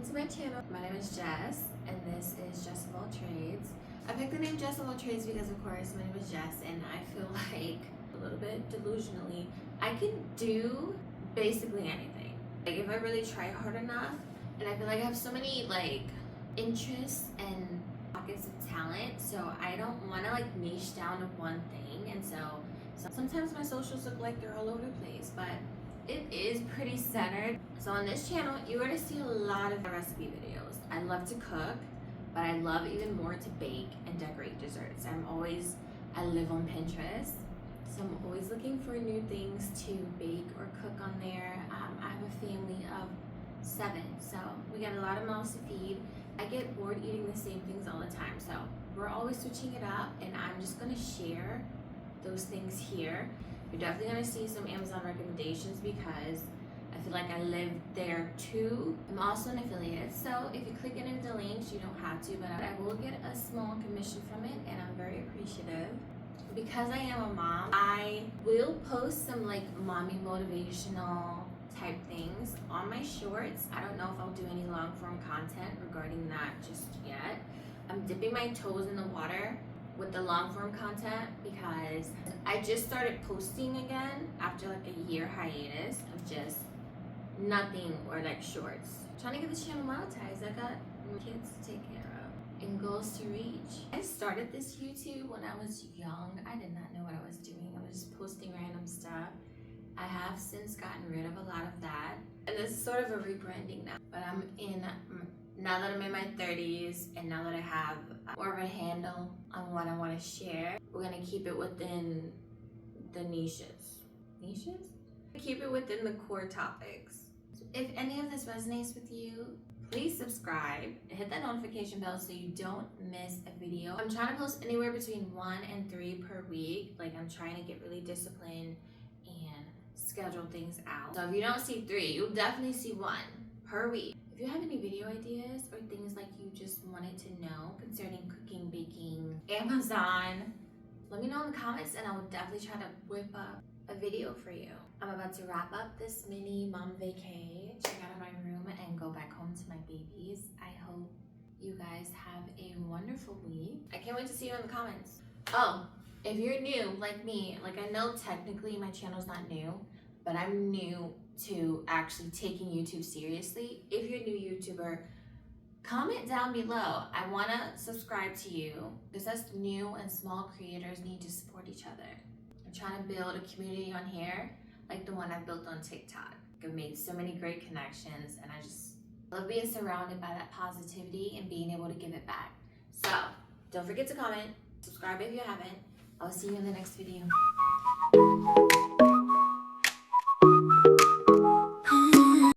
welcome to my channel. My name is Jess, and this is Jess of All Trades. I picked the name Jess of All Trades because, of course, my name is Jess, and I feel like, a little bit delusionally, I can do basically anything. Like, if I really try hard enough, and I feel like I have so many, interests and pockets of talent, so I don't want to, niche down to one thing, and so sometimes my socials look like they're all over the place, but it is pretty centered. So on this channel, you're going to see a lot of recipe videos. I love to cook, but I love even more to bake and decorate desserts. I live on Pinterest, so I'm always looking for new things to bake or cook on there. I have a family of 7, so we got a lot of mouths to feed. I get bored eating the same things all the time, so we're always switching it up, and I'm just going to share those things here. You're definitely going to see some Amazon recommendations because I feel like I live there too. I'm also an affiliate, so if you click any of the links, you don't have to, but I will get a small commission from it, and I'm very appreciative. Because I am a mom, I will post some mommy motivational type things on my shorts. I don't know if I'll do any long form content regarding that just yet. I'm dipping my toes in the water with the long form content because I just started posting again after a year hiatus of just nothing or shorts. Trying to get this channel monetized. I got kids to take care of and goals to reach. I started this YouTube when I was young. I did not know what I was doing. I was just posting random stuff. I have since gotten rid of a lot of that, and this is sort of a rebranding now, but now that I'm in my 30s and now that I have more of a handle on what I want to share, we're going to keep it within the niches? Keep it within the core topics. So if any of this resonates with you, please subscribe and hit that notification bell so you don't miss a video. I'm trying to post anywhere between 1 and 3 per week. I'm trying to get really disciplined and schedule things out. So if you don't see 3, you'll definitely see 1 per week. If you have any video ideas or things you just wanted to know concerning cooking, baking, Amazon, let me know in the comments and I will definitely try to whip up a video for you. I'm about to wrap up this mini mom vacay, check out of my room and go back home to my babies. I hope you guys have a wonderful week. I can't wait to see you in the comments. Oh, if you're new like me, I know technically my channel's not new, but I'm new to actually taking YouTube seriously. If you're a new YouTuber, comment down below. I want to subscribe to you because us new and small creators need to support each other. I'm trying to build a community on here like the one I built on TikTok. I've made so many great connections, and I just love being surrounded by that positivity and being able to give it back. So don't forget to comment, subscribe if you haven't. I'll see you in the next video.